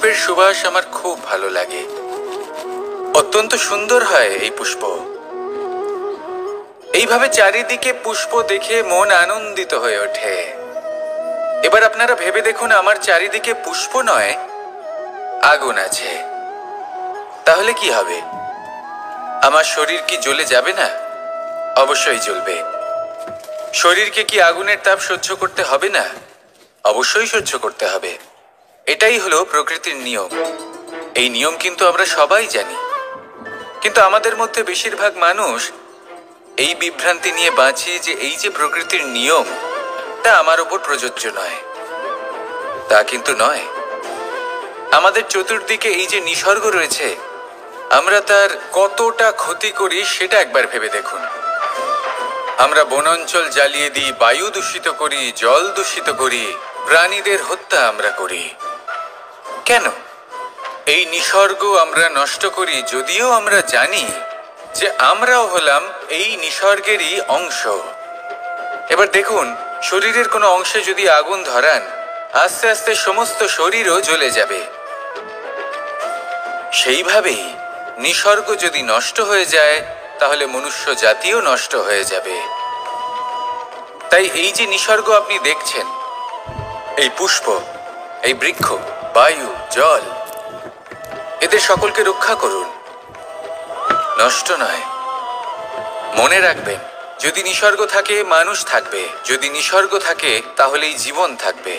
পুষ্পের সুবাস আমার খুব ভালো লাগে। অত্যন্ত সুন্দর হয় এই পুষ্প। এইভাবে চারিদিকে পুষ্প দেখে মন আনন্দিত হয়ে ওঠে। এবার আপনারা ভেবে দেখুন, আমার চারিদিকে পুষ্প নয়, আগুন আছে। তাহলে কি হবে? আমার শরীর কি জ্বলে যাবে না? অবশ্যই জ্বলবে। শরীরকে কি আগুনের তাপ সহ্য করতে হবে না? অবশ্যই সহ্য করতে হবে। এটাই হলো প্রকৃতির নিয়ম। এই নিয়ম কিন্তু আমরা সবাই জানি, কিন্তু আমাদের মধ্যে বেশিরভাগ মানুষ এই বিভ্রান্তি নিয়ে বাঁচি যে এই যে প্রকৃতির নিয়ম, তা আমার উপর প্রযোজ্য নয়। তা কিন্তু নয়। আমাদের চতুর্দিকে এই যে নিসর্গ রয়েছে, আমরা তার কতটা ক্ষতি করি সেটা একবার ভেবে দেখুন। আমরা বনাঞ্চল জ্বালিয়ে দিই, বায়ু দূষিত করি, জল দূষিত করি, প্রাণীদের হত্যা আমরা করি। কেন? এই নিসর্গ আমরা নষ্ট করি, যদিও আমরা জানি যে আমরাও হলাম এই নিসর্গেরই অংশ। এবার দেখুন, শরীরের কোনো অংশে যদি আগুন ধরান, আস্তে আস্তে সমস্ত শরীরও জ্বলে যাবে। সেইভাবেই নিসর্গ যদি নষ্ট হয়ে যায়, তাহলে মনুষ্য জাতিও নষ্ট হয়ে যাবে। তাই এই যে নিসর্গ আপনি দেখছেন, এই পুষ্প, এই বৃক্ষ, বায়ু, জল, এদের সকলকে রক্ষা করুন, নষ্ট নয়। মনে রাখবেন, যদি নিসর্গ থাকে মানুষ থাকবে, যদি নিসর্গ থাকে তাহলেই জীবন থাকবে।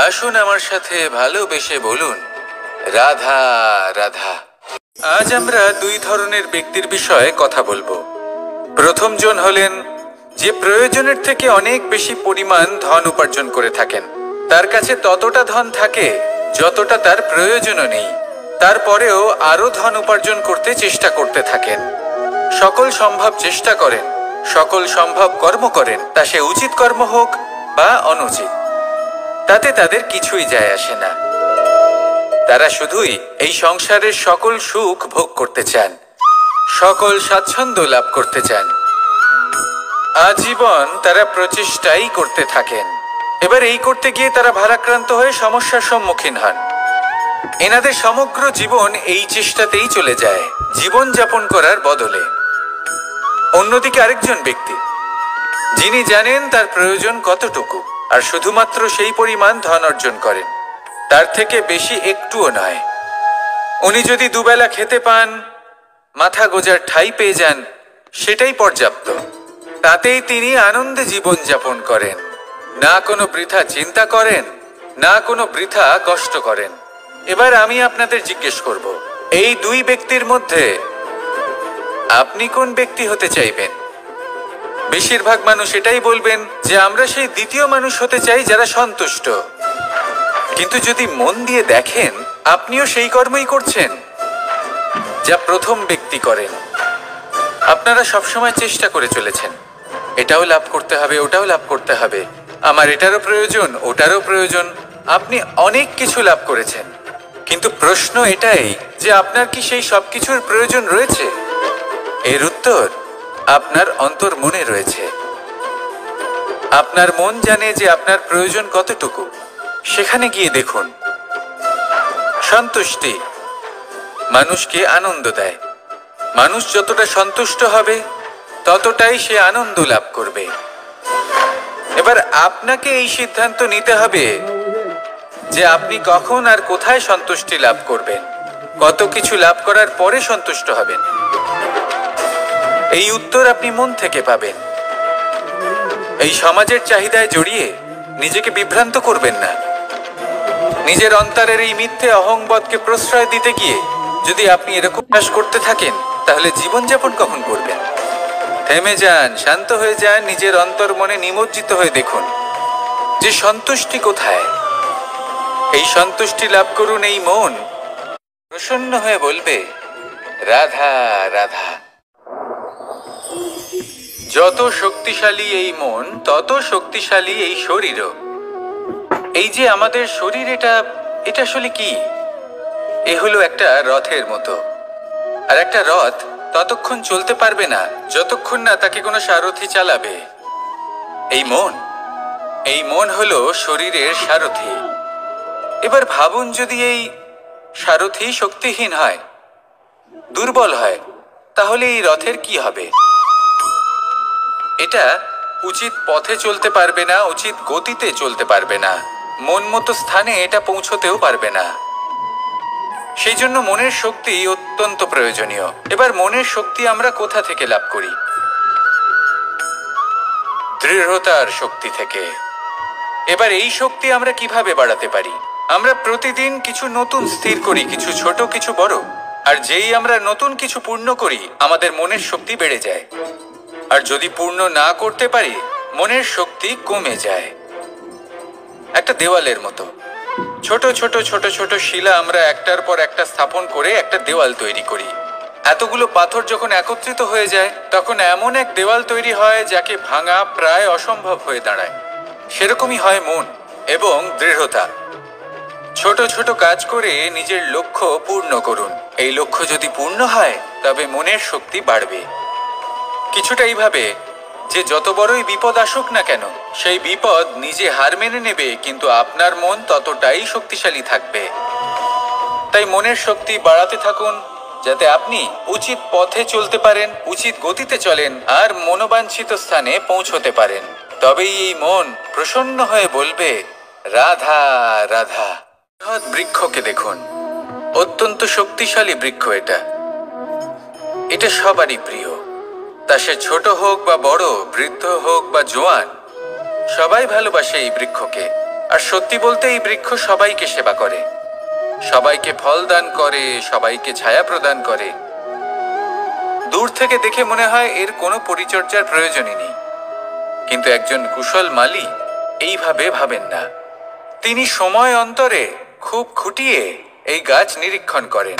আসুন আমার সাথে ভালোবেসে বলুন, রাধা রাধা। আজ আমরা দুই ধরনের ব্যক্তির বিষয়ে কথা বলবো। প্রথম জন হলেন যে প্রয়োজনের থেকে অনেক বেশি পরিমাণ ধন উপার্জন করে থাকেন। তার কাছে ততটা ধন থাকে যতটা তার প্রয়োজনও নেই, তারপরেও আরো ধন উপার্জন করতে চেষ্টা করতে থাকেন। সকল সম্ভব চেষ্টা করেন, সকল সম্ভব কর্ম করেন, তা সে উচিত কর্ম হোক বা অনুচিত, তাতে তাদের কিছুই যায় আসে না। তারা শুধুই এই সংসারের সকল সুখ ভোগ করতে চান, সকল স্বাচ্ছন্দ্য লাভ করতে চান। আজীবন তারা প্রচেষ্টাই করতে থাকেন। এবার এই করতে গিয়ে তারা ভারাক্রান্ত হয়ে সমস্যার সম্মুখীন হন। এনাদের সমগ্র জীবন এই চেষ্টাতেই চলে যায়, জীবন যাপন করার বদলে। অন্যদিকে আরেকজন ব্যক্তি, যিনি জানেন তার প্রয়োজন কতটুকু, আর শুধুমাত্র সেই পরিমাণ ধন অর্জন করেন, তার থেকে বেশি একটুও নয়। উনি যদি দুবেলা খেতে পান, মাথা গোজার ঠাঁই পেয়ে যান, সেটাই পর্যাপ্ত। তাতেই তিনি আনন্দে জীবন যাপন করেন, না কোনো বৃথা চিন্তা করেন, না কোনো বৃথা কষ্ট করেন। এবার আমি আপনাদের জিজ্ঞেস করব, এই দুই ব্যক্তির মধ্যে আপনি কোন ব্যক্তি হতে চাইবেন? বেশিরভাগ মানুষ এটাই বলবেন যে আমরা সেই দ্বিতীয় মানুষ হতে চাই যারা সন্তুষ্ট। কিন্তু যদি মন দিয়ে দেখেন, আপনিও সেই কর্মই করছেন যা প্রথম ব্যক্তি করেন। আপনারা সবসময় চেষ্টা করে চলেছেন, এটাও লাভ করতে হবে, ওটাও লাভ করতে হবে, আমার এটারও প্রয়োজন, ওটারও প্রয়োজন। আপনি অনেক কিছু লাভ করেছেন, কিন্তু প্রশ্ন এটাই যে আপনার কি সেই সবকিছুর প্রয়োজন রয়েছে? এর উত্তর আপনার অন্তর্মনে রয়েছে। আপনার মন জানে যে আপনার প্রয়োজন কতটুকু। সেখানে গিয়ে দেখুন। সন্তুষ্টি মানুষকে আনন্দ দেয়। মানুষ যতটা সন্তুষ্ট হবে, ততটাই সে আনন্দ লাভ করবে। এবার আপনাকে এই সিদ্ধান্ত নিতে হবে যে আপনি কখন আর কোথায় সন্তুষ্টি লাভ করবেন, কত কিছু লাভ করার পরে সন্তুষ্ট হবেন। এই উত্তর আপনি মন থেকে পাবেন। এই সমাজের চাহিদায় জড়িয়ে নিজেকে বিভ্রান্ত করবেন না। নিজের অন্তরের এই মিথ্যে অহংবোধকে প্রশ্রয় দিতে গিয়ে যদি আপনি এরকম চাষ করতে থাকেন, তাহলে জীবনযাপন কখন করবেন? থেমে যান, শান্ত হয়ে যান, নিজের অন্তর মনে নিমজ্জিত হয়ে দেখুন যে সন্তুষ্টি কোথায়। এই সন্তুষ্টি লাভ করুন। এই মন প্রসন্ন হয়ে বলবে, রাধা রাধা। যত শক্তিশালী এই মন, তত শক্তিশালী এই শরীরও। এই যে আমাদের শরীর, এটা আসলে কি? এ হলো একটা রথের মতো। আর একটা রথ ততক্ষণ চলতে পারবে না যতক্ষণ না তাকে কোনো সারথি চালাবে। এই মন হলো শরীরের সারথি। এবার ভাবুন, যদি এই সারথি শক্তিহীন হয়, দুর্বল হয়, তাহলে এই রথের কি হবে? এটা উচিত পথে চলতে পারবে না, উচিত গতিতে চলতে পারবে না, মন মতো স্থানে এটা পৌঁছতেও পারবে না। সেই জন্য মনের শক্তি অত্যন্ত প্রয়োজনীয়। এবার মনের শক্তি আমরা কোথা থেকে লাভ করি? দৃঢ়তার শক্তি থেকে। এবার এই শক্তি আমরা কিভাবে বাড়াতে পারি? আমরা প্রতিদিন কিছু নতুন স্থির করি, কিছু ছোট কিছু বড়, আর যেই আমরা নতুন কিছু পূর্ণ করি আমাদের মনের শক্তি বেড়ে যায়। আর যদি পূর্ণ না করতে পারি মনের শক্তি কমে যায়। একটা দেওয়ালের মতো ছোট ছোট ছোট ছোট শিলা আমরা একটার পর একটা স্থাপন করে একটা দেওয়াল তৈরি করি। এতগুলো পাথর যখন একত্রিত হয়ে যায় তখন এমন এক দেওয়াল তৈরি হয় যাকে ভাঙা প্রায় অসম্ভব হয়ে দাঁড়ায়। সেরকমই হয় মন এবং দৃঢ়তা। ছোট ছোট কাজ করে নিজের লক্ষ্য পূর্ণ করুন। এই লক্ষ্য যদি পূর্ণ হয় তবে মনের শক্তি বাড়বে। কিছুটা এইভাবে যে যত বড়ই বিপদ আসুক না কেন সেই বিপদ নিজে হার মেনে নেবে, কিন্তু আপনার মন ততটাই শক্তিশালী থাকবে। তাই মনের শক্তি বাড়াতে থাকুন যাতে আপনি উচিত পথে চলতে পারেন, উচিত গতিতে চলেন আর মনোবাঞ্ছিত স্থানে পৌঁছতে পারেন। তবেই এই মন প্রসন্ন হয়ে বলবে রাধা রাধা। বৃক্ষকে দেখুন, অত্যন্ত শক্তিশালী বৃক্ষ। এটা সবারই প্রিয়। তা সে ছোট হোক বা বড়, বৃদ্ধ হোক বা জোয়ান, সবাই ভালোবাসে এই বৃক্ষকে। আর সত্যি বলতে এই বৃক্ষ সবাইকে সেবা করে, সবাইকে ফল দান করে, সবাইকে ছায়া প্রদান করে। দূর থেকে দেখে মনে হয় এর কোনো পরিচর্যার প্রয়োজনই নেই, কিন্তু একজন কুশল মালী এইভাবে ভাবেন না। তিনি সময় অন্তরে খুব খুঁটিয়ে এই গাছ নিরীক্ষণ করেন,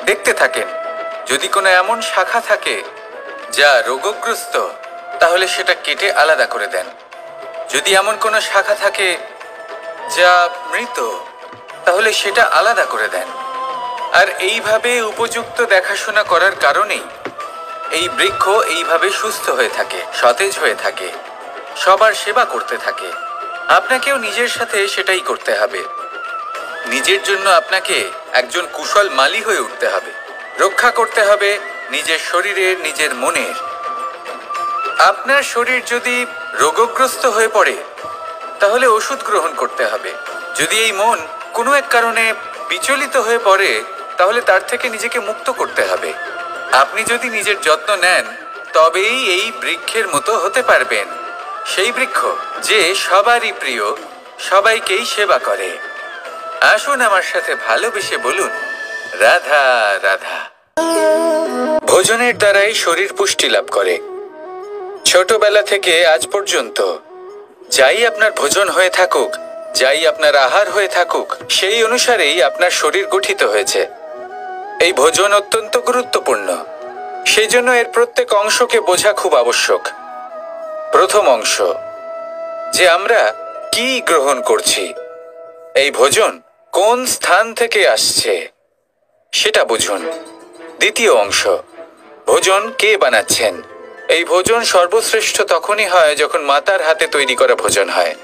দেখতে থাকেন। যদি কোনো এমন শাখা থাকে যা রোগগ্রস্ত তাহলে সেটা কেটে আলাদা করে দেন। যদি এমন কোনো শাখা থাকে যা মৃত তাহলে সেটা আলাদা করে দেন। আর এইভাবে উপযুক্ত দেখাশোনা করার কারণেই এই বৃক্ষ এইভাবে সুস্থ হয়ে থাকে, সতেজ হয়ে থাকে, সবার সেবা করতে থাকে। আপনাকেও নিজের সাথে সেটাই করতে হবে। নিজের জন্য আপনাকে একজন কুশল মালী হয়ে উঠতে হবে, রক্ষা করতে হবে নিজের শরীরের, নিজের মনের। আপনার শরীর যদি রোগগ্রস্ত হয়ে পড়ে তাহলে ওষুধ গ্রহণ করতে হবে। যদি এই মন কোনো এক কারণে বিচলিত হয়ে পড়ে তাহলে তার থেকে নিজেকে মুক্ত করতে হবে। আপনি যদি নিজের যত্ন নেন তবেই এই বৃক্ষের মতো হতে পারবেন, সেই বৃক্ষ যে সবারই প্রিয়, সবাইকেই সেবা করে। আসুন আমার সাথে ভালোবেসে বলুন রাধা রাধা। ভোজনের দ্বারাই শরীর পুষ্টি লাভ করে। ছোটবেলা থেকে আজ পর্যন্ত যাই আপনার ভোজন হয়ে থাকুক, যাই আপনার আহার হয়ে থাকুক, সেই অনুসারেই আপনার শরীর গঠিত হয়েছে। এই ভোজন অত্যন্ত গুরুত্বপূর্ণ, সেই জন্য এর প্রত্যেক অংশকে বোঝা খুব আবশ্যক। প্রথম অংশ, যে আমরা কি গ্রহণ করছি, এই ভোজন কোন স্থান থেকে আসছে সেটা বুঝুন। দ্বিতীয় অংশ, ভোজন কে বানাচ্ছেন। এই ভোজন সর্বশ্রেষ্ঠ তখনই হয় যখন মাতার হাতে তৈরি করা ভোজন হয়।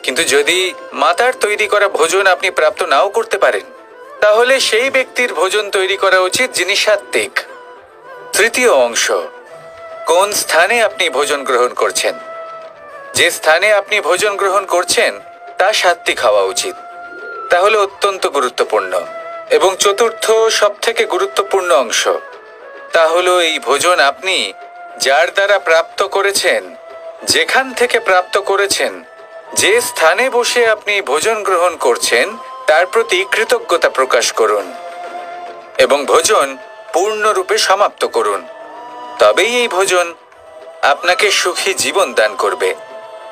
কিন্তু যদি মাতার তৈরি করা ভোজন আপনি প্রাপ্ত নাও করতে পারেন তাহলে সেই ব্যক্তির ভোজন তৈরি করা উচিত যিনি সাত্ত্বিক। তৃতীয় অংশ, কোন স্থানে আপনি ভোজন গ্রহণ করছেন। যে স্থানে আপনি ভোজন গ্রহণ করছেন তা সাত্ত্বিক হওয়া উচিত। তাহলে অত্যন্ত গুরুত্বপূর্ণ। এবং চতুর্থ সবথেকে গুরুত্বপূর্ণ অংশ, তা হলো এই ভোজন আপনি যার দ্বারা প্রাপ্ত করেছেন, যেখান থেকে প্রাপ্ত করেছেন, যে স্থানে বসে আপনি ভোজন গ্রহণ করছেন তার প্রতি কৃতজ্ঞতা প্রকাশ করুন এবং ভোজন পূর্ণরূপে সমাপ্ত করুন। তবেই এই ভোজন আপনাকে সুখী জীবন দান করবে,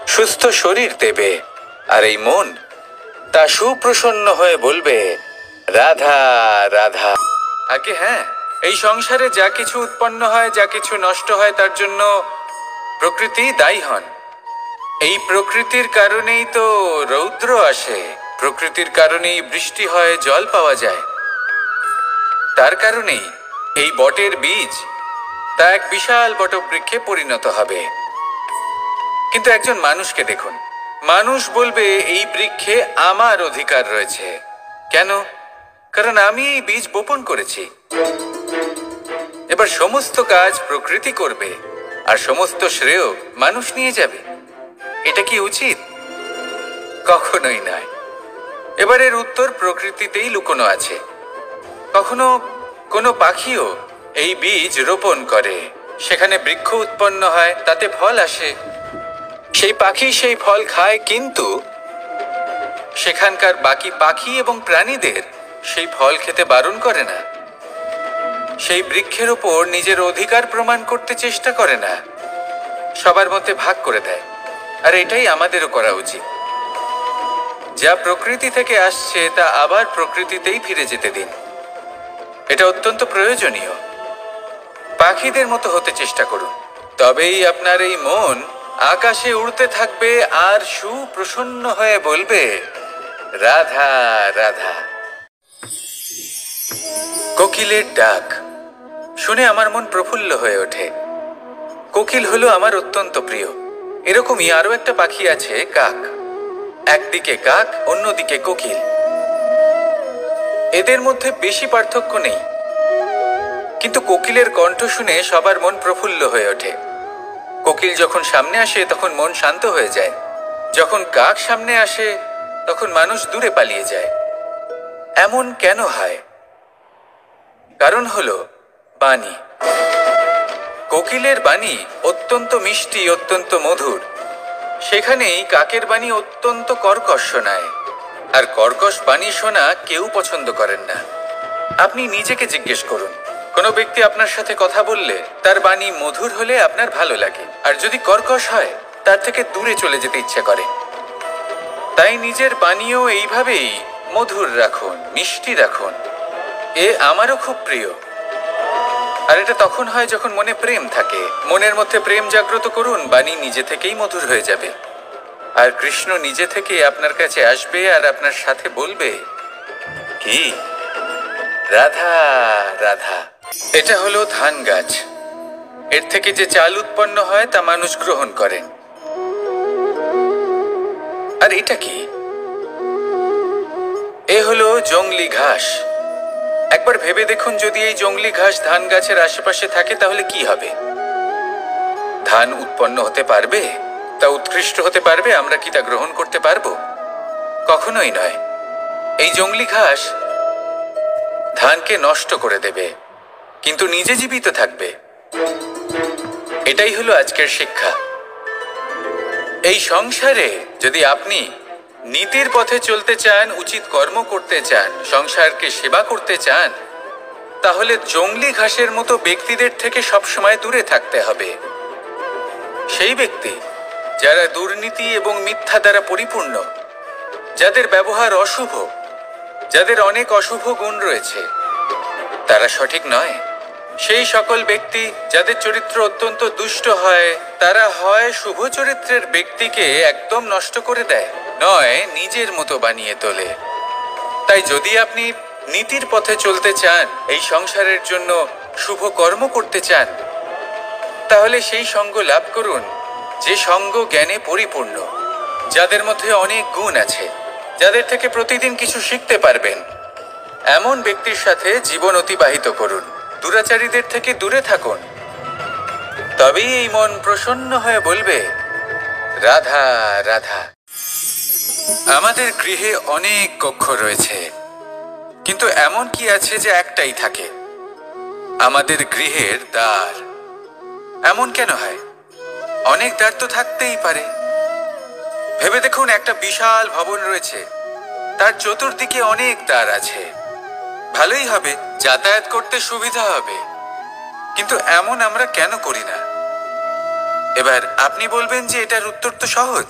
সুস্থ শরীর দেবে, আর এই মন তা সুপ্রসন্ন হয়ে বলবে রাধা রাধা। আগে হ্যাঁ, এই সংসারে যা কিছু উৎপন্ন হয়, যা কিছু নষ্ট হয় তার জন্য প্রকৃতি দায়ী হন। এই প্রকৃতির কারণেই তো রৌদ্র আসে, প্রকৃতির কারণেই বৃষ্টি হয়, জল পাওয়া যায়। তার কারণেই এই বটের বীজ তা এক বিশাল বটবৃক্ষে পরিণত হবে। কিন্তু একজন মানুষকে দেখুন, মানুষ বলবে এই বৃক্ষে আমার অধিকার রয়েছে। কেন? কারণ আমি এই বীজ বপন করেছি। এবার সমস্ত কাজ প্রকৃতি করবে আর সমস্ত শ্রেয় মানুষ নিয়ে যাবে। এটা কি উচিত? কখনোই নয়। এবার এর উত্তর প্রকৃতিতেই লুকোনো আছে। কখনো কোনো পাখিও এই বীজ রোপণ করে, সেখানে বৃক্ষ উৎপন্ন হয়, তাতে ফল আসে, সেই পাখি সেই ফল খায়, কিন্তু সেখানকার বাকি পাখি এবং প্রাণীদের সেই ফল খেতে বারণ করে না। সেই বৃক্ষের ওপর নিজের অধিকার প্রমাণ করতে চেষ্টা করে না, সবার মধ্যে ভাগ করে দেয়। আর এটাই আমাদেরও করা উচিত। যা প্রকৃতি থেকে আসছে তা আবার প্রকৃতিতেই ফিরে যেতে দিন। এটা অত্যন্ত প্রয়োজনীয়। পাখিদের মতো হতে চেষ্টা করুন, তবেই আপনার এই মন আকাশে উড়তে থাকবে আর সুপ্রসন্ন হয়ে বলবে, রাধা রাধা। কোকিলের ডাক শুনে আমার মন প্রফুল্ল হয়ে ওঠে। কোকিল হলো আমার অত্যন্ত প্রিয়। এরকমই আরো একটা পাখি আছে, কাক। একদিকে কাক, অন্যদিকে কোকিল। এদের মধ্যে বেশি পার্থক্য নেই, কিন্তু কোকিলের কণ্ঠ শুনে সবার মন প্রফুল্ল হয়ে ওঠে। কোকিল যখন সামনে আসে তখন মন শান্ত হয়ে যায়। যখন কাক সামনে আসে তখন মানুষ দূরে পালিয়ে যায়। এমন কেন হয়? কারণ হলো বাণী। কোকিলের বাণী অত্যন্ত মিষ্টি, অত্যন্ত মধুর। সেখানেই কাকের বাণী অত্যন্ত কর্কশ শোনায়, আর কর্কশ বাণী শোনা কেউ পছন্দ করেন না। আপনি নিজেকে জিজ্ঞেস করুন, কোনো ব্যক্তি আপনার সাথে কথা বললে তার বাণী মধুর হলে আপনার ভালো লাগে, আর যদি কর্কশ হয় তার থেকে দূরে চলে যেতে ইচ্ছে করে। তাই নিজের বাণীও এইভাবেই মধুর রাখুন, মিষ্টি রাখুন। এ আমারও খুব প্রিয়। আর এটা তখন হয় যখন মনে প্রেম থাকে। মনের মধ্যে প্রেম জাগ্রত করুন, বাণী নিজে থেকেই মধুর হয়ে যাবে। আর কৃষ্ণ নিজে থেকে আপনার কাছে আসবে আর আপনার সাথে বলবে, কি রাধা রাধা। এটা হলো ধান গাছ। এর থেকে যে চাল উৎপন্ন হয় তা মানুষ গ্রহণ করেন। আর এটা কি? এ হলো জংলি ঘাস। একবার ভেবে দেখুন, যদি এই জংলি ঘাস ধান গাছের আশেপাশে থাকে তাহলে কি হবে? ধান উৎপন্ন হতে পারবে? তা উৎকৃষ্ট হতে পারবে? আমরা কি তা গ্রহণ করতে পারবো? কখনোই নয়। এই জংলি ঘাস ধানকে নষ্ট করে দেবে, কিন্তু নিজে জীবিত থাকবে। এটাই হলো আজকের শিক্ষা। এই সংসারে যদি আপনি নীতির পথে চলতে চান, উচিত কর্ম করতে চান, সংসারকে সেবা করতে চান, তাহলে জংলি ঘাসের মতো ব্যক্তিদের থেকে সবসময় দূরে থাকতে হবে। সেই ব্যক্তি যারা দুর্নীতি এবং মিথ্যা দ্বারা পরিপূর্ণ, যাদের ব্যবহার অশুভ, যাদের অনেক অশুভ গুণ রয়েছে, তারা সঠিক নয়। সেই সকল ব্যক্তি যাদের চরিত্র অত্যন্ত দুষ্ট হয়, তারা হয় শুভ চরিত্রের ব্যক্তিকে একদম নষ্ট করে দেয়, নয় নিজের মতো বানিয়ে তোলে। তাই যদি আপনি নীতির পথে চলতে চান, এই সংসারের জন্য শুভ কর্ম করতে চান, তাহলে সেই সঙ্গ লাভ করুন যে সঙ্গ জ্ঞানে পরিপূর্ণ, যাদের মধ্যে অনেক গুণ আছে, যাদের থেকে প্রতিদিন কিছু শিখতে পারবেন। এমন ব্যক্তির সাথে জীবন অতিবাহিত করুন। দুরাচারীদের থেকে দূরে থাকুন। তবেই এই মন প্রসন্ন হয়ে বলবে, রাধা রাধা। আমাদের গৃহে অনেক কক্ষ রয়েছে, কিন্তু এমন কি আছে যে একটাই থাকে? আমাদের গৃহের দ্বার। এমন কেন হয়? অনেক দ্বার তো থাকতেই পারে। ভেবে দেখুন, একটা বিশাল ভবন রয়েছে, তার চতুর্দিকে অনেক দ্বার আছে। ভালোই হবে, যাতায়াত করতে সুবিধা হবে, কিন্তু এমন আমরা কেন করি না? এবার আপনি বলবেন যে এটার উত্তর তো সহজ।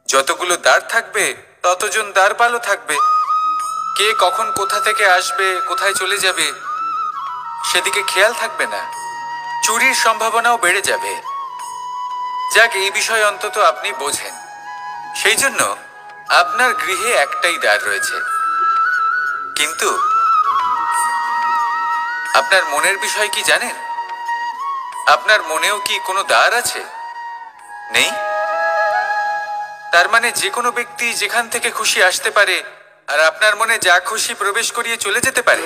যতগুলো দ্বার থাকবে ততজন দ্বারপালও থাকবে। কে কখন কোথা থেকে আসবে, কোথায় চলে যাবে সেদিকে খেয়াল থাকবে না। চুরির সম্ভাবনাও বেড়ে যাবে। যাক, এই বিষয় অন্তত আপনি বোঝেন। সেই জন্য আপনার গৃহে একটাই দ্বার রয়েছে। কিন্তু আপনার মনের বিষয় কি জানেন? আপনার মনেও কি কোনো দ্বার আছে? নেই? তার মানে যে কোনো ব্যক্তি যেখান থেকে খুশি আসতে পারে আর আপনার মনে যা খুশি প্রবেশ করিয়ে চলে যেতে পারে।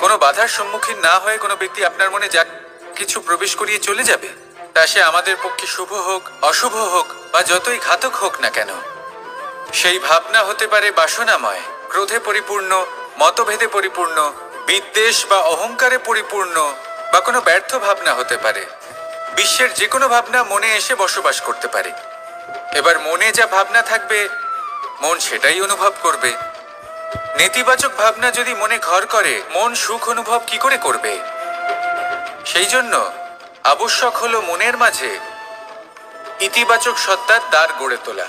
কোনো বাধার সম্মুখীন না হয়ে কোনো ব্যক্তি আপনার মনে যা কিছু প্রবেশ করিয়ে চলে যাবে, তা সে আমাদের পক্ষে শুভ হোক, অশুভ হোক বা যতই ঘাতক হোক না কেন। সেই ভাবনা হতে পারে বাসনাময়, ক্রোধে পরিপূর্ণ, মতভেদে পরিপূর্ণ, বিদ্বেষ বা অহংকারে পরিপূর্ণ, বা কোনো ব্যর্থ ভাবনা হতে পারে। বিশ্বের যে কোনো ভাবনা মনে এসে বসবাস করতে পারে। এবার মনে যা ভাবনা থাকবে, মন সেটাই অনুভব করবে। নেতিবাচক ভাবনা যদি মনে ঘর করে, মন সুখ অনুভব কি করে করবে? সেই জন্য আবশ্যক হলো মনের মাঝে ইতিবাচক সত্তার দ্বার গড়ে তোলা।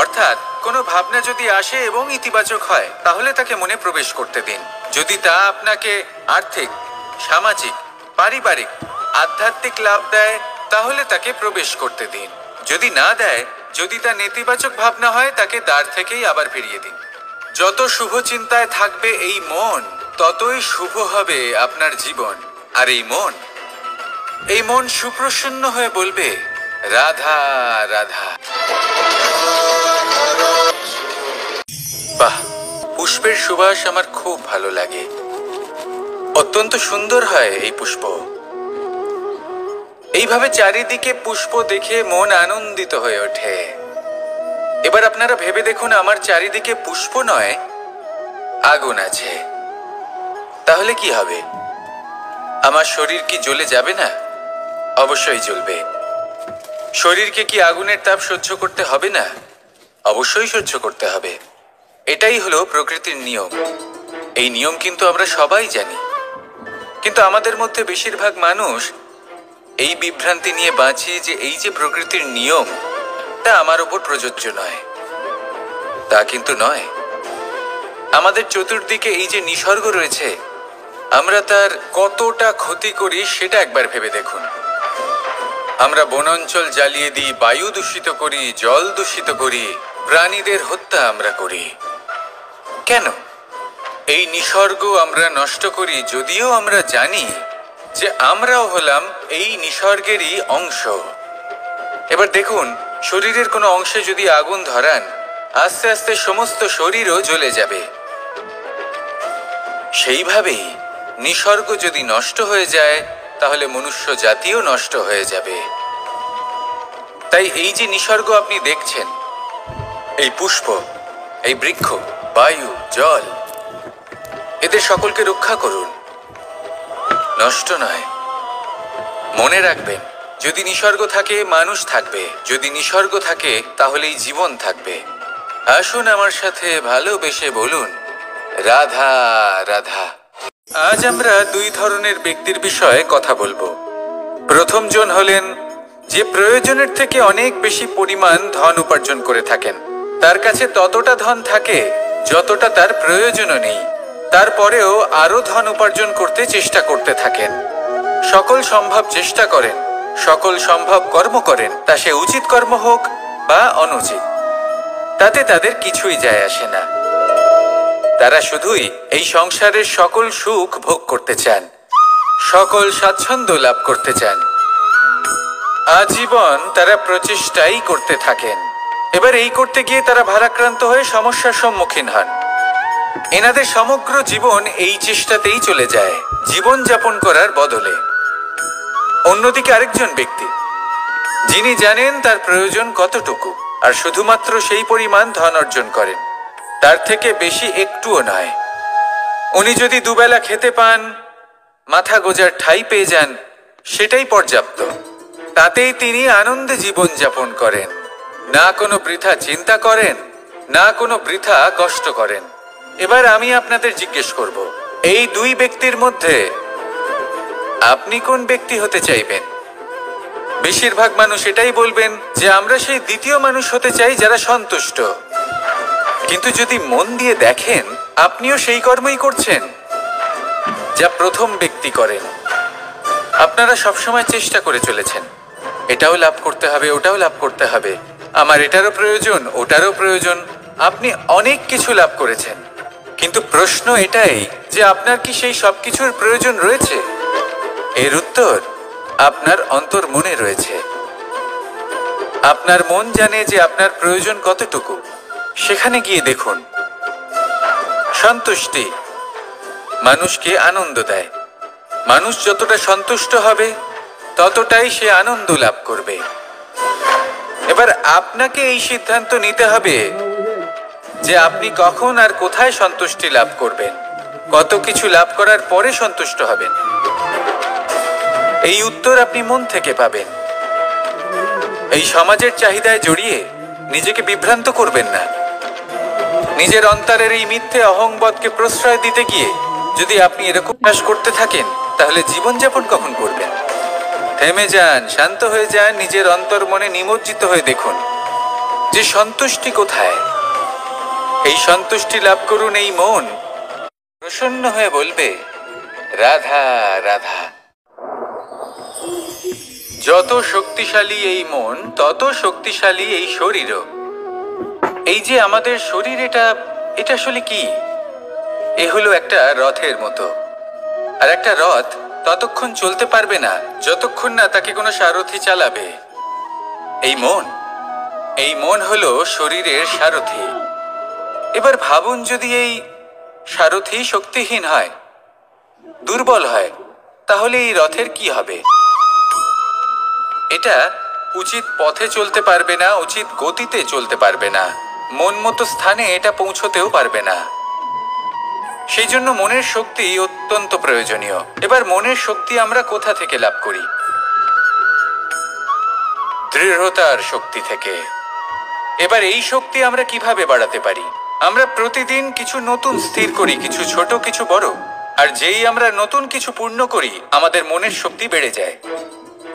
অর্থাৎ কোনো ভাবনা যদি আসে এবং ইতিবাচক হয়, তাহলে তাকে মনে প্রবেশ করতে দিন। যদি তা আপনাকে আর্থিক, সামাজিক, পারিবারিক, আধ্যাত্মিক লাভ দেয়, তাহলে তাকে প্রবেশ করতে দিন। যদি না দেয়, যদি তা নেতিবাচক ভাবনা হয়, তাকে দ্বার থেকেই আবার ফিরিয়ে দিন। যত শুভ চিন্তায় থাকবে এই মন, ততই শুভ হবে আপনার জীবন। আর এই মন সুপ্রসন্ন হয়ে বলবে, রাধা রাধা। বাহ, পুষ্পের সুবাস আমার খুব ভালো লাগে। অত্যন্ত সুন্দর হয় এই পুষ্প। এইভাবে চারিদিকে পুষ্প দেখে মন আনন্দিত হয়ে ওঠে। এবার আপনারা ভেবে দেখুন, আমার চারিদিকে পুষ্প নয়, আগুন আছে। তাহলে কি হবে? আমার শরীর কি জ্বলে যাবে না? অবশ্যই জ্বলবে। শরীরকে কি আগুনের তাপ সহ্য করতে হবে না? অবশ্যই সহ্য করতে হবে। এটাই হলো প্রকৃতির নিয়ম। এই নিয়ম কিন্তু আমরা সবাই জানি, কিন্তু আমাদের মধ্যে বেশিরভাগ মানুষ এই বিভ্রান্তি নিয়ে বাঁচি যে এই যে প্রকৃতির নিয়ম, তা আমার উপর প্রযোজ্য নয়। তা কিন্তু নয়। আমাদের চতুর্দিকে এই যে নিসর্গ রয়েছে, আমরা তার কতটা ক্ষতি করি সেটা একবার ভেবে দেখুন। আমরা বনাঞ্চল জ্বালিয়ে দিই, বায়ু দূষিত করি, জল দূষিত করি, প্রাণীদের হত্যা আমরা করি। কেন? এই নিসর্গ আমরা নষ্ট করি, যদিও আমরা জানি যে আমরাও হলাম এই নিসর্গেরই অংশ। এবার দেখুন, শরীরের কোনো অংশে যদি আগুন ধরান, আস্তে আস্তে সমস্ত শরীরও জ্বলে যাবে। সেইভাবেই নিসর্গ যদি নষ্ট হয়ে যায়, তাহলে মনুষ্য জাতিও নষ্ট হয়ে যাবে। তাই এই যে নিসর্গ আপনি দেখছেন, এই পুষ্প, এই বৃক্ষ, বায়ু, জল, এদের সকলকে রক্ষা করুন, নষ্ট নয়। মনে রাখবেন, যদি নিসর্গ থাকে, মানুষ থাকবে। যদি নিসর্গ থাকে, তাহলেই জীবন থাকবে। আসুন আমার সাথে ভালোবেসে বলুন, রাধা রাধা। আজ আমরা দুই ধরনের ব্যক্তির বিষয়ে কথা বলবো। প্রথম জন হলেন যে প্রয়োজনের থেকে অনেক বেশি পরিমাণ ধন উপার্জন করে থাকেন। তার কাছে ততটা ধন থাকে যতটা তার প্রয়োজনও নেই। তারপরেও আরো ধন উপার্জন করতে চেষ্টা করতে থাকেন। সকল সম্ভব চেষ্টা করেন, সকল সম্ভব কর্ম করেন, তা সে উচিত কর্ম হোক বা অনুচিত, তাতে তাদের কিছুই যায় আসে না। তারা শুধুই এই সংসারের সকল সুখ ভোগ করতে চান, সকল স্বাচ্ছন্দ্য লাভ করতে চান। আজীবন তারা প্রচেষ্টাই করতে থাকেন। এবার এই করতে গিয়ে তারা ভারাক্রান্ত হয়ে সমস্যার সম্মুখীন হন। এনাদের সমগ্র জীবন এই চেষ্টাতেই চলে যায়, জীবন যাপন করার বদলে। অন্যদিকে আরেকজন ব্যক্তি, যিনি জানেন তার প্রয়োজন কতটুকু, আর শুধুমাত্র সেই পরিমাণ ধন অর্জন করেন, তার থেকে বেশি একটুও নয়। উনি যদি দুবেলা খেতে পান, মাথা গোজার ঠাঁই পেয়ে যান, সেটাই পর্যাপ্ত। তাতেই তিনি আনন্দে জীবন যাপন করেন, না কোনো বৃথা চিন্তা করেন, না কোনো বৃথা কষ্ট করেন। এবার আমি আপনাদের জিজ্ঞেস করব, এই দুই ব্যক্তির মধ্যে আপনি কোন ব্যক্তি হতে চাইবেন? বেশিরভাগ মানুষ এটাই বলবেন যে আমরা সেই দ্বিতীয় মানুষ হতে চাই যারা সন্তুষ্ট। কিন্তু যদি মন দিয়ে দেখেন, আপনিও সেই কর্মই করছেন যা প্রথম ব্যক্তি করেন। আপনারা সবসময় চেষ্টা করে চলেছেন, এটাও লাভ করতে হবে, ওটাও লাভ করতে হবে, আমার এটারও প্রয়োজন, ওটারও প্রয়োজন। আপনি অনেক কিছু লাভ করেছেন, কিন্তু প্রশ্ন এটাই যে আপনার কি সেই সব কিছুর প্রয়োজন রয়েছে? এর উত্তর আপনার অন্তর্মনে রয়েছে। আপনার মন জানে যে আপনার প্রয়োজন কতটুকু। সেখানে গিয়ে দেখুন সন্তুষ্টি মানুষকে আনন্দ দেয়। মানুষ যতটা সন্তুষ্ট হবে ততটাই সে আনন্দ লাভ করবে। এবার আপনাকে এই সিদ্ধান্ত নিতে হবে যে আপনি কখন আর কোথায় সন্তুষ্টি লাভ করবেন, কত কিছু লাভ করার পরে সন্তুষ্ট হবেন। এই উত্তর আপনি মন থেকে পাবেন। এই সমাজের চাহিদায় জড়িয়ে নিজেকে বিভ্রান্ত করবেন না। নিজের অন্তরের এই মিথ্যে অহংবোধকে প্রশ্রয় দিতে গিয়ে যদি আপনি এরকম চাষ করতে থাকেন, তাহলে জীবনযাপন কখন করবেন? থেমে যান, শান্ত হয়ে যান, নিজের অন্তর মনে নিমজ্জিত হয়ে দেখুন যে সন্তুষ্টি কোথায়। এই সন্তুষ্টি লাভ করুন। এই মন প্রসন্ন হয়ে বলবে রাধা রাধা। যত শক্তিশালী এই মন, তত শক্তিশালী এই শরীরও। এই যে আমাদের শরীর, এটা আসলে কি? এ হলো একটা রথের মতো। আর একটা রথ ততক্ষণ চলতে পারবে না যতক্ষণ না তাকে কোনো সারথি চালাবে। এই মন হলো শরীরের সারথি। এবার ভাবুন, যদি এই সারথি শক্তিহীন হয়, দুর্বল হয়, তাহলে এই রথের কি হবে? এটা উচিত পথে চলতে পারবে না, উচিত গতিতে চলতে পারবে না, মন মতো স্থানে এটা পৌঁছতেও পারবে না। সেই জন্য মনের শক্তি অত্যন্ত প্রয়োজনীয়। এবার মনের শক্তি আমরা কোথা থেকে লাভ করি? দৃঢ়তার শক্তি থেকে। এবার এই শক্তি আমরা কিভাবে বাড়াতে পারি? আমরা প্রতিদিন কিছু নতুন স্থির করি, কিছু ছোট কিছু বড়। আর যেই আমরা নতুন কিছু পূর্ণ করি, আমাদের মনের শক্তি বেড়ে যায়।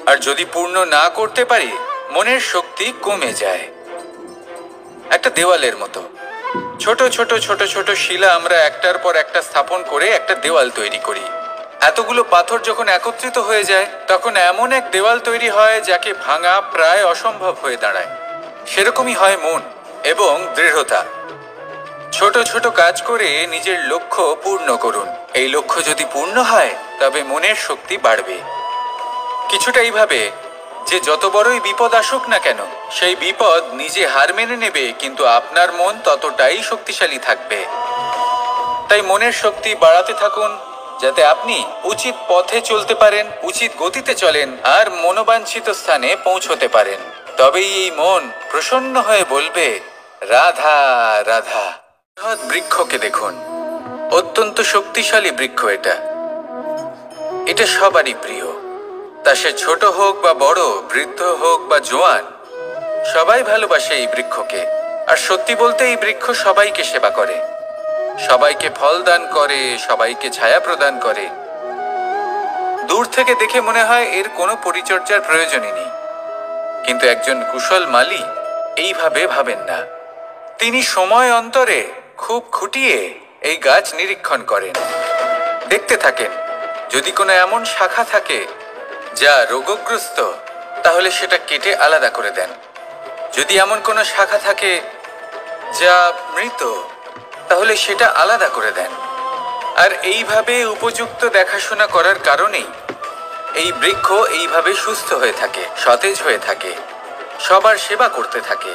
আর যদি পূর্ণ না করতে পারি, মনের শক্তি কমে যায়। একটা দেওয়ালের মতো ছোট ছোট ছোট ছোট শিলা আমরা একটার পর একটা স্থাপন করে একটা দেওয়াল তৈরি করি। এতগুলো পাথর যখন একত্রিত হয়ে যায়, তখন এমন এক দেওয়াল তৈরি হয় যাকে ভাঙা প্রায় অসম্ভব হয়ে দাঁড়ায়। সেরকমই হয় মন এবং দৃঢ়তা। ছোট ছোট কাজ করে নিজের লক্ষ্য পূর্ণ করুন। এই লক্ষ্য যদি পূর্ণ হয়, তবে মনের শক্তি বাড়বে। কিছুটা এইভাবে যে যত বড়ই বিপদ আসুক না কেন, সেই বিপদ নিজে হার মেনে নেবে, কিন্তু আপনার মন ততটাই শক্তিশালী থাকবে। তাই মনের শক্তি বাড়াতে থাকুন, যাতে আপনি উচিত পথে চলতে পারেন, উচিত গতিতে চলেন আর মনোবাঞ্ছিত স্থানে পৌঁছতে পারেন। তবেই এই মন প্রসন্ন হয়ে বলবে রাধা রাধা। বৃক্ষকে দেখুন, অত্যন্ত শক্তিশালী বৃক্ষ। এটা সবারই প্রিয়। তা সে ছোট হোক বা বড়, বৃদ্ধ হোক বা জোয়ান, সবাই ভালোবাসে এই বৃক্ষকে। আর সত্যি বলতে এই বৃক্ষ সবাইকে সেবা করে, সবাইকে ফল দান করে, সবাইকে ছায়া প্রদান করে। দূর থেকে দেখে মনে হয় এর কোনো পরিচর্যার প্রয়োজনই নেই। কিন্তু একজন কুশল মালী এইভাবে ভাবেন না। তিনি সময় অন্তরে খুব খুঁটিয়ে এই গাছ নিরীক্ষণ করেন, দেখতে থাকেন। যদি কোনো এমন শাখা থাকে যা রোগগ্রস্ত, তাহলে সেটা কেটে আলাদা করে দেন। যদি এমন কোনো শাখা থাকে যা মৃত, তাহলে সেটা আলাদা করে দেন। আর এইভাবে উপযুক্ত দেখাশোনা করার কারণেই এই বৃক্ষ এইভাবে সুস্থ হয়ে থাকে, সতেজ হয়ে থাকে, সবার সেবা করতে থাকে।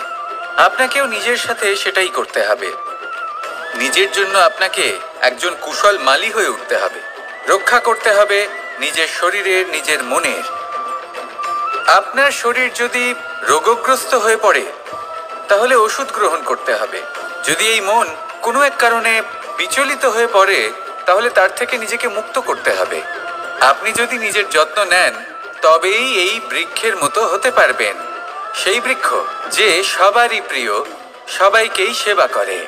আপনাকেও নিজের সাথে সেটাই করতে হবে। নিজের জন্য আপনাকে একজন কুশল মালী হয়ে উঠতে হবে। রক্ষা করতে হবে নিজের শরীরের, নিজের মনের। আপনার শরীর যদি রোগগ্রস্ত হয়ে পড়ে, তাহলে ওষুধ গ্রহণ করতে হবে। যদি এই মন কোনো এক কারণে বিচলিত হয়ে পড়ে, তাহলে তার থেকে নিজেকে মুক্ত করতে হবে। আপনি যদি নিজের যত্ন নেন, তবেই এই বৃক্ষের মতো হতে পারবেন। সেই বৃক্ষ যে সবারই প্রিয়, সবাইকেই সেবা করে।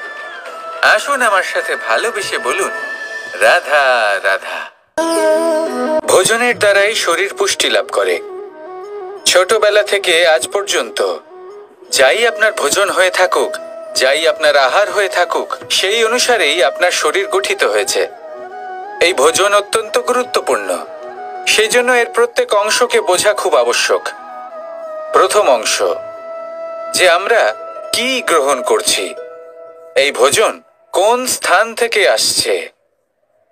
আসুন আমার সাথে ভালোবেসে বলুন রাধা রাধা। ভোজনের দ্বারাই শরীর পুষ্টি লাভ করে। ছোটবেলা থেকে আজ পর্যন্ত যাই আপনার ভোজন হয়ে থাকুক, যাই আপনার আহার হয়ে থাকুক, সেই অনুসারেই আপনার শরীর গঠিত হয়েছে। এই ভোজন অত্যন্ত গুরুত্বপূর্ণ। সেই জন্য এর প্রত্যেক অংশকে বোঝা খুব আবশ্যক। প্রথম অংশ, যে আমরা কি গ্রহণ করছি, এই ভোজন কোন স্থান থেকে আসছে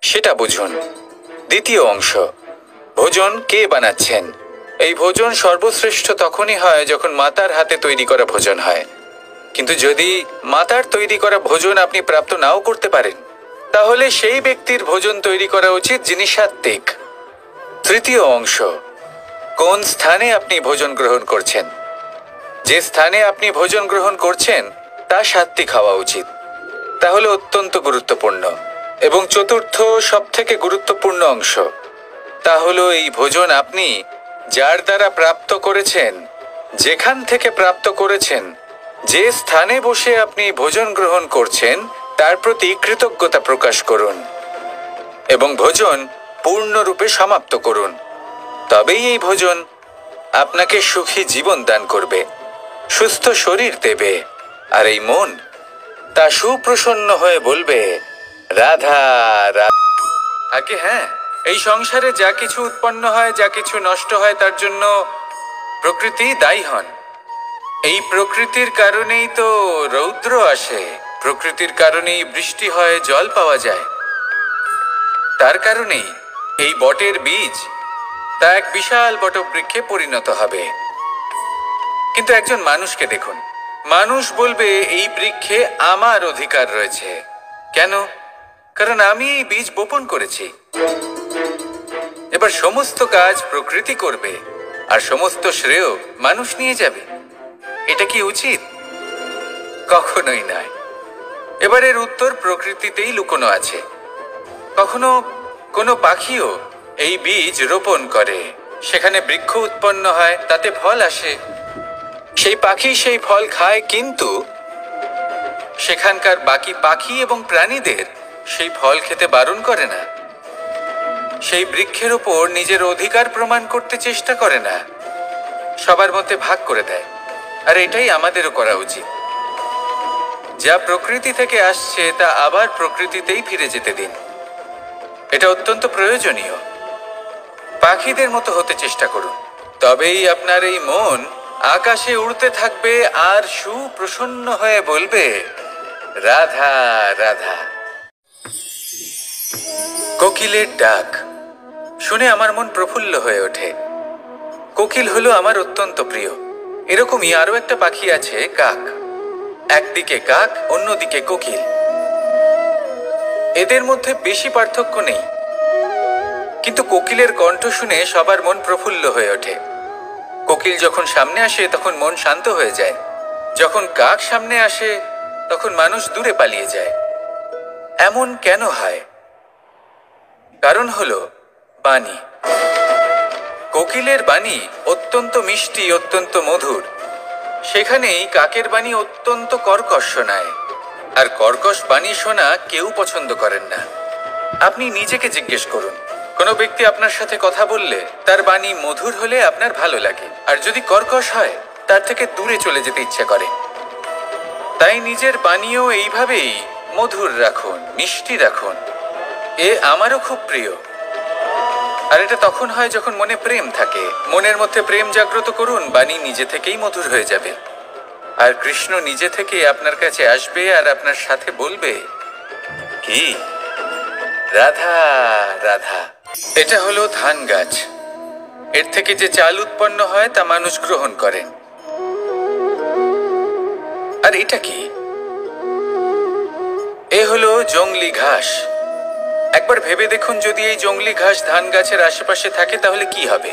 সেটা বুঝুন। দ্বিতীয় অংশ, ভোজন কে বানাচ্ছেন। এই ভোজন সর্বশ্রেষ্ঠ তখনই হয় যখন মাতার হাতে তৈরি করা ভোজন হয়। কিন্তু যদি মাতার তৈরি করা ভোজন আপনি প্রাপ্ত নাও করতে পারেন, তাহলে সেই ব্যক্তির ভোজন তৈরি করা উচিত যিনি সাত্ত্বিক। তৃতীয় অংশ, কোন স্থানে আপনি ভোজন গ্রহণ করছেন। যে স্থানে আপনি ভোজন গ্রহণ করছেন তা সাত্ত্বিক হওয়া উচিত। তাহলে অত্যন্ত গুরুত্বপূর্ণ। এবং চতুর্থ সবথেকে গুরুত্বপূর্ণ অংশ, তা হলো এই ভোজন আপনি যার দ্বারা প্রাপ্ত করেছেন, যেখান থেকে প্রাপ্ত করেছেন, যে স্থানে বসে আপনি ভোজন গ্রহণ করছেন তার প্রতি কৃতজ্ঞতা প্রকাশ করুন এবং ভোজন পূর্ণরূপে সমাপ্ত করুন। তবেই এই ভোজন আপনাকে সুখী জীবন দান করবে, সুস্থ শরীর দেবে, আর এই মন তা সুপ্রসন্ন হয়ে বলবে রাধা রাধা। আগে হ্যাঁ, এই সংসারে যা কিছু উৎপন্ন হয়, যা কিছু নষ্ট হয়, তার জন্য প্রকৃতি দায়ী হন। এই প্রকৃতির কারণেই তো রৌদ্র আসে, প্রকৃতির কারণেই বৃষ্টি হয়, জল পাওয়া যায়। তার কারণেই এই বটের বীজ তা এক বিশাল বটবৃক্ষে পরিণত হবে। কিন্তু একজন মানুষকে দেখুন, মানুষ বলবে এই বৃক্ষে আমার অধিকার রয়েছে। কেন? কারণ আমি এই বীজ বপন করেছি। এবার সমস্ত কাজ প্রকৃতি করবে আর সমস্ত শ্রেয় মানুষ নিয়ে যাবে। এটা কি উচিত? কখনোই নয়। এবার এর উত্তর প্রকৃতিতেই লুকোনো আছে। কখনো কোনো পাখিও এই বীজ রোপণ করে, সেখানে বৃক্ষ উৎপন্ন হয়, তাতে ফল আসে, সেই পাখি সেই ফল খায়, কিন্তু সেখানকার বাকি পাখি এবং প্রাণীদের সেই ফল খেতে বারণ করে না। সেই বৃক্ষের উপর নিজের অধিকার প্রমাণ করতে চেষ্টা করে না, সবার মধ্যে ভাগ করে দেয়। আর এটাই আমাদেরও করা উচিত। যা প্রকৃতি থেকে আসছে তা আবার প্রকৃতিতেই ফিরে যেতে দিন। এটা অত্যন্ত প্রয়োজনীয়। পাখিদের মতো হতে চেষ্টা করুন, তবেই আপনার এই মন আকাশে উড়তে থাকবে আর সুপ্রসন্ন হয়ে বলবে রাধা রাধা। কোকিলের ডাক শুনে আমার মন প্রফুল্ল হয়ে ওঠে। কোকিল হলো আমার অত্যন্ত প্রিয়। এরকমই আরো একটা পাখি আছে, কাক। একদিকে কাক, অন্যদিকে কোকিল। এদের মধ্যে বেশি পার্থক্য নেই, কিন্তু কোকিলের কণ্ঠ শুনে সবার মন প্রফুল্ল হয়ে ওঠে। কোকিল যখন সামনে আসে তখন মন শান্ত হয়ে যায়। যখন কাক সামনে আসে তখন মানুষ দূরে পালিয়ে যায়। এমন কেন হয়? কারণ হলো বাণী। কোকিলের বাণী অত্যন্ত মিষ্টি, অত্যন্ত মধুর। সেখানেই কাকের বাণী অত্যন্ত কর্কশ শোনায়, আর কর্কশ বাণী শোনা কেউ পছন্দ করেন না। আপনি নিজেকে জিজ্ঞেস করুন, কোনো ব্যক্তি আপনার সাথে কথা বললে তার বাণী মধুর হলে আপনার ভালো লাগে, আর যদি কর্কশ হয় তার থেকে দূরে চলে যেতে ইচ্ছে করে। তাই নিজের বাণীও এইভাবেই মধুর রাখুন, মিষ্টি রাখুন। এ আমারও খুব প্রিয়। আর এটা তখন হয় যখন মনে প্রেম থাকে। মনের মধ্যে প্রেম জাগ্রত করুন, বাণী নিজে থেকেই মধুর হয়ে যাবে। আর কৃষ্ণ নিজে থেকে আপনার কাছে আসবে আর আপনার সাথে বলবে কি রাধা রাধা। এটা হলো ধান গাছ। এর থেকে যে চাল উৎপন্ন হয় তা মানুষ গ্রহণ করেন। আর এটা কি? এ হলো জংলি ঘাস। একবার ভেবে দেখুন, যদি এই জংলি ঘাস ধান গাছের আশেপাশে থাকে তাহলে কি হবে?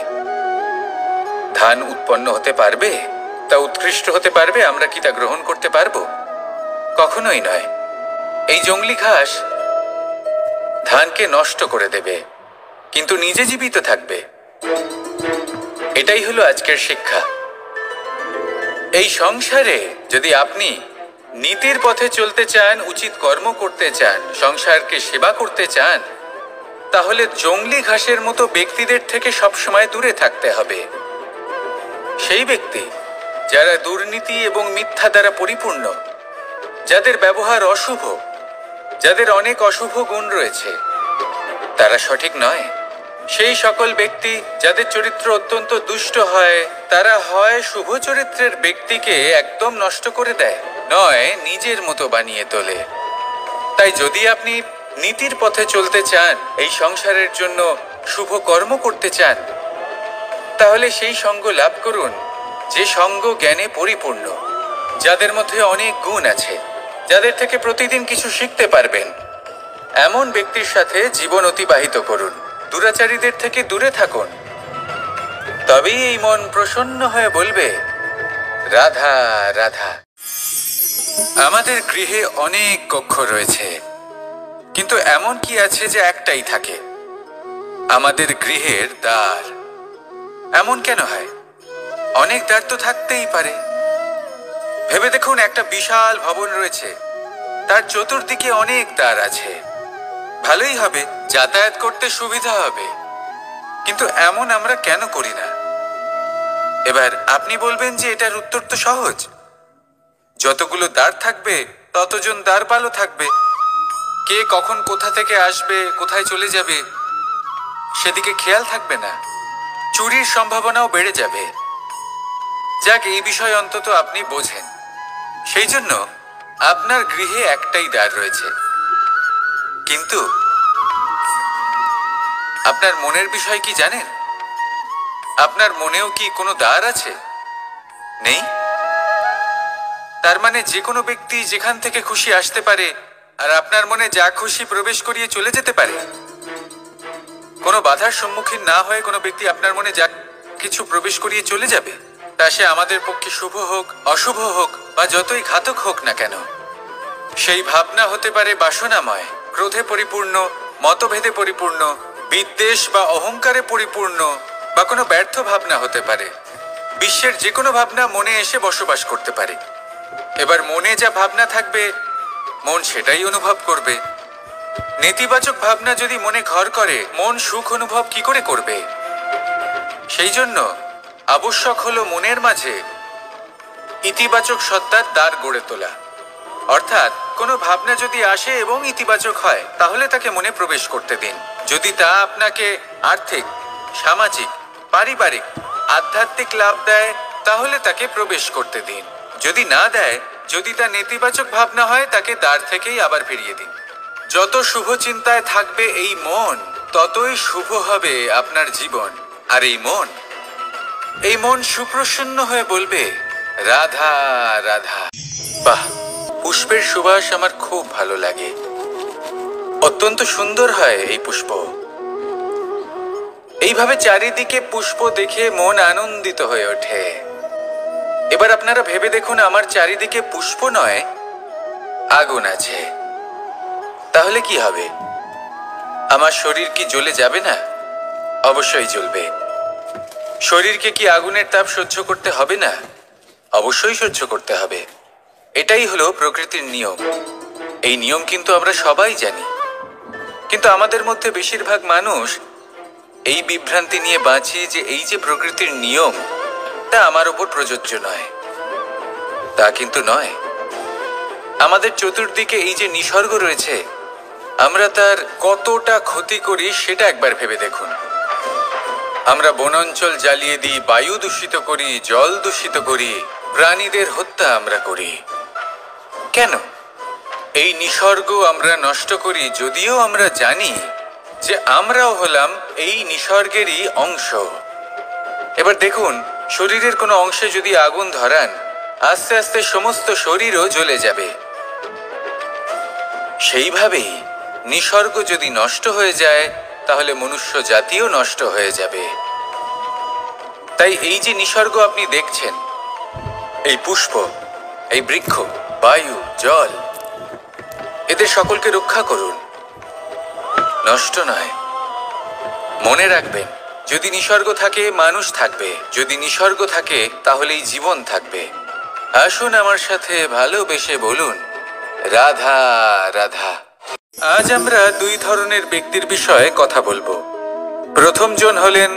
ধান উৎপন্ন হতে পারবে? তা উৎকৃষ্ট হতে পারবে? আমরা কি তা গ্রহণ করতে পারবো? কখনোই নয়। এই জংলি ঘাস ধানকে নষ্ট করে দেবে, কিন্তু নিজে জীবিত থাকবে। এটাই হলো আজকের শিক্ষা। এই সংসারে যদি আপনি নীতির পথে চলতে চান, উচিত কর্ম করতে চান, সংসারকে সেবা করতে চান, তাহলে জংলি ঘাসের মতো ব্যক্তিদের থেকে সবসময় দূরে থাকতে হবে। সেই ব্যক্তি যারা দুর্নীতি এবং মিথ্যা দ্বারা পরিপূর্ণ, যাদের ব্যবহার অশুভ, যাদের অনেক অশুভ গুণ রয়েছে, তারা সঠিক নয়। সেই সকল ব্যক্তি যাদের চরিত্র অত্যন্ত দুষ্ট হয়, তারা হয় শুভ চরিত্রের ব্যক্তিকে একদম নষ্ট করে দেয়, নয় নিজের মতো বানিয়ে তোলে। তাই যদি আপনি নীতির পথে চলতে চান, এই সংসারের জন্য শুভ কর্ম করতে চান, তাহলে সেই সঙ্গ লাভ করুন যে সঙ্গ জ্ঞানে পরিপূর্ণ, যাদের মধ্যে অনেক গুণ আছে, যাদের থেকে প্রতিদিন কিছু শিখতে পারবেন, এমন ব্যক্তির সাথে জীবন অতিবাহিত করুন। দুরাচারীদের থেকে দূরে থাকুন। তবেই এই মন প্রসন্ন হয়ে বলবে, রাধা রাধা। আমাদের গৃহে অনেক কক্ষ রয়েছে, কিন্তু এমন কি আছে যে একটাই থাকে? আমাদের গৃহের দ্বার। এমন কেন হয়? অনেক দ্বার তো থাকতেই পারে। ভেবে দেখুন, একটা বিশাল ভবন রয়েছে, তার চতুর্দিকে অনেক দ্বার আছে। ভালোই হবে, যাতায়াত করতে সুবিধা হবে, কিন্তু এমন আমরা কেন করি না? এবার আপনি বলবেন যে এটার উত্তর তো সহজ। যতগুলো দ্বার থাকবে ততজন দ্বারপালও থাকবে। কে কখন কোথা থেকে আসবে, কোথায় চলে যাবে সেদিকে খেয়াল থাকবে না। চুরির সম্ভাবনাও বেড়ে যাবে। যাক, এই বিষয় অন্তত আপনি বোঝেন। সেই জন্য আপনার গৃহে একটাই দ্বার রয়েছে। কিন্তু আপনার মনের বিষয় কি জানেন? আপনার মনেও কি কোনো দ্বার আছে? নেই? তার মানে যে কোনো ব্যক্তি যেখান থেকে খুশি আসতে পারে, আর আপনার মনে যা খুশি প্রবেশ করিয়ে চলে যেতে পারে। কোনো বাধার সম্মুখীন না হয়ে কোনো ব্যক্তি আপনার মনে যা কিছু প্রবেশ করিয়ে চলে যাবে, তা সে আমাদের পক্ষে শুভ হোক, অশুভ হোক বা যতই ঘাতক হোক না কেন। সেই ভাবনা হতে পারে বাসনাময়, ক্রোধে পরিপূর্ণ, মতভেদে পরিপূর্ণ, বিদ্বেষ বা অহংকারে পরিপূর্ণ, বা কোনো ব্যর্থ ভাবনা হতে পারে। বিশ্বের যে কোনো ভাবনা মনে এসে বসবাস করতে পারে। এবার মনে যা ভাবনা থাকবে, মন সেটাই অনুভব করবে। নেতিবাচক ভাবনা যদি মনে ঘর করে, মন সুখ অনুভব কি করে করবে? সেই জন্য আবশ্যক হলো মনের মাঝে ইতিবাচক সত্তার দ্বার গড়ে তোলা। অর্থাৎ কোনো ভাবনা যদি আসে এবং ইতিবাচক হয়, তাহলে তাকে মনে প্রবেশ করতে দিন। যদি তা আপনাকে আর্থিক, সামাজিক, পারিবারিক, আধ্যাত্মিক লাভ দেয়, তাহলে তাকে প্রবেশ করতে দিন। যদি না দেয়, যদি তা নেতিবাচক ভাবনা হয়, তাকে দ্বার থেকেই আবার ফিরিয়ে দিন। যত শুভ চিন্তায় থাকবে এই মন, ততই শুভ হবে আপনার জীবন। আর এই মন সুপ্রসন্ন হয়ে বলবে, রাধা রাধা। বাহ, পুষ্পের সুবাস আমার খুব ভালো লাগে। অত্যন্ত সুন্দর হয় এই পুষ্প। এইভাবে চারিদিকে পুষ্প দেখে মন আনন্দিত হয়ে ওঠে। এবার আপনারা ভেবে দেখুন, আমার চারিদিকে পুষ্প নয়, আগুন আছে। তাহলে কি হবে? আমার শরীর কি জ্বলে যাবে না? অবশ্যই জ্বলবে। শরীরকে কি আগুনের তাপ সহ্য করতে হবে না? অবশ্যই সহ্য করতে হবে। এটাই হলো প্রকৃতির নিয়ম। এই নিয়ম কিন্তু আমরা সবাই জানি, কিন্তু আমাদের মধ্যে বেশিরভাগ মানুষ এই বিভ্রান্তি নিয়ে বাঁচি যে এই যে প্রকৃতির নিয়ম, তা আমার উপর প্রযোজ্য নয়। তা কিন্তু নয়। আমাদের চতুর্দিকে এই যে নিসর্গ রয়েছে, আমরা তার কতটা ক্ষতি করি সেটা একবার ভেবে দেখুন। আমরা বনাঞ্চল জ্বালিয়ে দিই, বায়ু দূষিত করি, জল দূষিত করি, প্রাণীদের হত্যা আমরা করি। কেন? এই নিসর্গ আমরা নষ্ট করি, যদিও আমরা জানি যে আমরাও হলাম এই নিসর্গেরই অংশ। এবার দেখুন, শরীরের কোনো অংশে যদি আগুন ধরান, আস্তে আস্তে সমস্ত শরীরও জ্বলে যাবে। সেইভাবেই নিসর্গ যদি নষ্ট হয়ে যায়, তাহলে মনুষ্য জাতিও নষ্ট হয়ে যাবে। তাই এই যে নিসর্গ আপনি দেখছেন, এই পুষ্প, এই বৃক্ষ, বায়ু, জল, এদের সকলকে রক্ষা করুন, নষ্ট নয়। মনে রাখবেন, যদি নিসর্গ থাকে মানুষ থাকবে, যদি নিসর্গ থাকে তাহলেই জীবন থাকবে। আসুন আমার সাথে ভালোবেসে বলুন, রাধা রাধা। আজ আমরা দুই ধরনের ব্যক্তির বিষয়ে কথা বলবো। প্রথম জন হলেন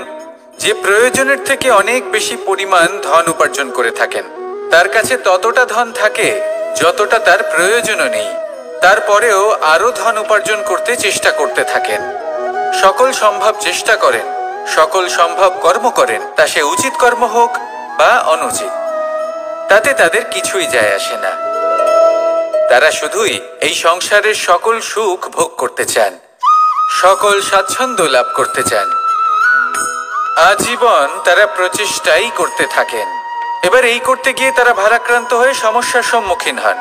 যে প্রয়োজনের থেকে অনেক বেশি পরিমাণ ধন উপার্জন করে থাকেন। তার কাছে ততটা ধন থাকে যতটা তার প্রয়োজনও নেই, তারপরেও আরো ধন উপার্জন করতে চেষ্টা করতে থাকেন। সকল সম্ভব চেষ্টা করেন, সকল সম্ভব কর্ম করেন, তা সে উচিত কর্ম হোক বা অনুচিত, তাতে তাদের কিছুই যায় আসে না। তারা শুধুই এই সংসারের সকল সুখ ভোগ করতে চান, সকল স্বাচ্ছন্দ্য লাভ করতে চান। আজীবন তারা প্রচেষ্টাই করতে থাকেন এবার এই করতে গিয়ে তারা ভারাক্রান্ত হয়ে সমস্যার সম্মুখীন হন।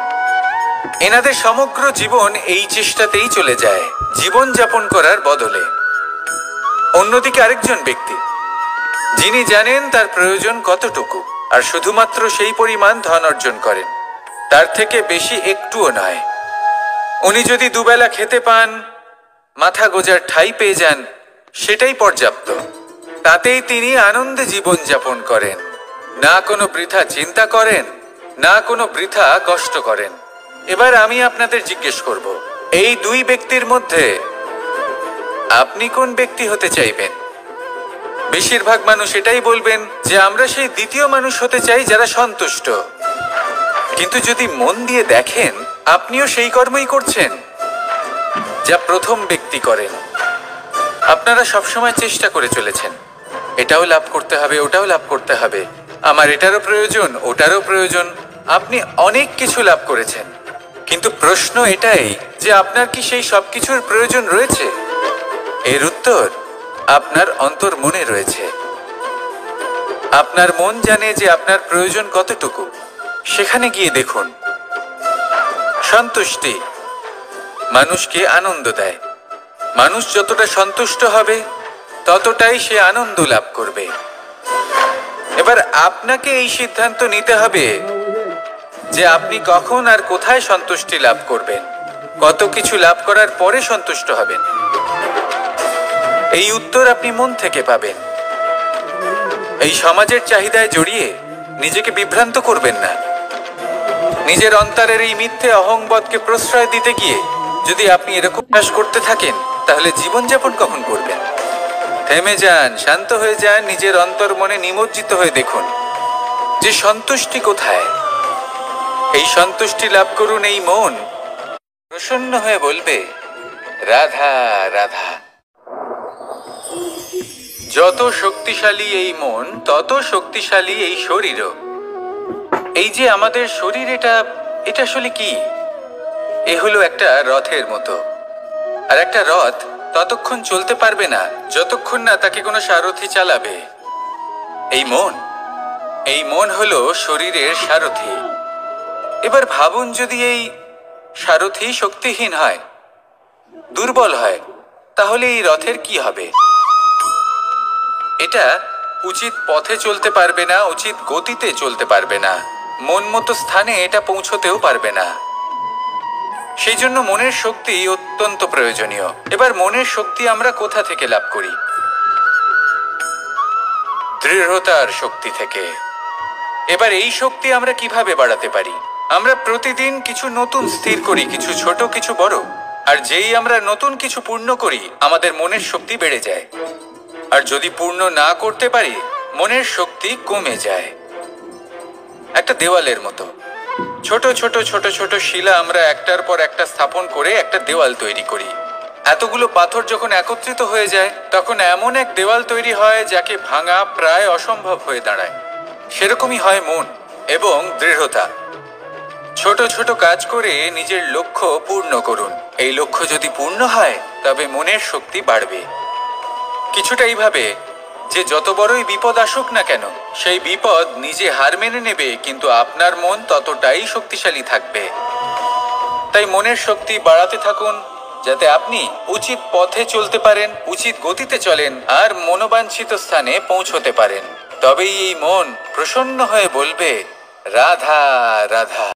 এনাদের সমগ্র জীবন এই চেষ্টাতেই চলে যায় জীবন যাপন করার বদলে। অন্যদিকে আরেকজন ব্যক্তি যিনি জানেন তার প্রয়োজন কতটুকু আর শুধুমাত্র সেই পরিমাণ ধন অর্জন করেন, তার থেকে বেশি একটুও নয়। উনি যদি দুবেলা খেতে পান, মাথা গোজার ঠাঁই পেয়ে যান, সেটাই পর্যাপ্ত। তাতেই তিনি আনন্দে জীবন যাপন করেন, না কোনো বৃথা চিন্তা করেন, না কোনো বৃথা কষ্ট করেন। এবার আমি আপনাদের জিজ্ঞেস করব, এই দুই ব্যক্তির মধ্যে আপনি কোন ব্যক্তি হতে চাইবেন? বেশিরভাগ মানুষ এটাই বলবেন যে আমরা সেই দ্বিতীয় মানুষ হতে চাই যারা সন্তুষ্ট। কিন্তু যদি মন দিয়ে দেখেন, আপনিও সেই কর্মই করছেন যা প্রথম ব্যক্তি করেন। আপনারা সবসময় চেষ্টা করে চলেছেন, এটাও লাভ করতে হবে, ওটাও লাভ করতে হবে, আমার এটারও প্রয়োজন, ওটারও প্রয়োজন। আপনি অনেক কিছু লাভ করেছেন, কিন্তু প্রশ্ন এটাই যে আপনার কি সেই সব কিছুর প্রয়োজন রয়েছে? এর উত্তর আপনার অন্তর্মনে রয়েছে। আপনার মন জানে যে আপনার প্রয়োজন কতটুকু। সেখানে গিয়ে দেখুন। সন্তুষ্টি মানুষকে আনন্দ দেয়। মানুষ যতটা সন্তুষ্ট হবে ততটাই সে আনন্দ লাভ করবে। এবার আপনাকে এই সিদ্ধান্ত নিতে হবে যে আপনি কখন আর কোথায় সন্তুষ্টি লাভ করবেন, কত কিছু লাভ করার পরে সন্তুষ্ট হবেন। এই উত্তর আপনি মন থেকে পাবেন। এই সমাজের চাহিদায় জড়িয়ে নিজেকে বিভ্রান্ত করবেন না। নিজের অন্তরের এই মিথ্যে অহংবোধকে প্রশ্রয় দিতে গিয়ে যদি আপনি এরকম কাজ করতে থাকেন, তাহলে জীবনযাপন কখন করবেন? থেমে যান, শান্ত হয়ে যান, নিজের অন্তর্মনে নিমজ্জিত হয়ে দেখুন যে সন্তুষ্টি কোথায়। এই সন্তুষ্টি লাভ করুন। এই মন প্রসন্ন হয়ে বলবে, রাধা রাধা। যত শক্তিশালী এই মন, তত শক্তিশালী এই শরীরও। এই যে আমাদের শরীর, এটা আসলে কি? এ হলো একটা রথের মতো। আর একটা রথ ততক্ষণ চলতে পারবে না যতক্ষণ না তাকে কোনো সারথি চালাবে। এই মন হলো শরীরের সারথি। এবার ভাবুন, যদি এই সারথি শক্তিহীন হয়, দুর্বল হয়, তাহলে এই রথের কি হবে? এটা উচিত পথে চলতে পারবে না, উচিত গতিতে চলতে পারবে না, মন মতো স্থানে এটা পৌঁছতেও পারবে না। সেই জন্য মনের শক্তি অত্যন্ত প্রয়োজনীয়। এবার মনের শক্তি আমরা কোথা থেকে লাভ করি? দৃঢ়তার শক্তি থেকে। এবার এই শক্তি আমরা কিভাবে বাড়াতে পারি? আমরা প্রতিদিন কিছু নতুন স্থির করি, কিছু ছোট, কিছু বড়। আর যেই আমরা নতুন কিছু পূর্ণ করি, আমাদের মনের শক্তি বেড়ে যায়। আর যদি পূর্ণ না করতে পারি, মনের শক্তি কমে যায়। একটা দেওয়ালের মতো ছোট ছোট ছোট ছোট শিলা আমরা একটার পর একটা স্থাপন করে একটা দেওয়াল তৈরি করি। এতগুলো পাথর যখন একত্রিত হয়ে যায়, তখন এমন এক দেওয়াল তৈরি হয় যাকে ভাঙা প্রায় অসম্ভব হয়ে দাঁড়ায়। সেরকমই হয় মন এবং দৃঢ়তা। ছোট ছোট কাজ করে নিজের লক্ষ্য পূর্ণ করুন। এই লক্ষ্য যদি পূর্ণ হয়, তবে মনের শক্তি বাড়বে। কিছুটা এইভাবে যে যত বড়ই বিপদ আসুক না কেন, সেই বিপদ নিজে হার মেনে নেবে, কিন্তু আপনার মন ততটাই শক্তিশালী থাকবে। তাই মনের শক্তি বাড়াতে থাকুন, যাতে আপনি উচিত পথে চলতে পারেন, উচিত গতিতে চলেন আর মনোবাঞ্ছিত স্থানে পৌঁছতে পারেন। তবেই এই মন প্রসন্ন হয়ে বলবে, রাধা রাধা।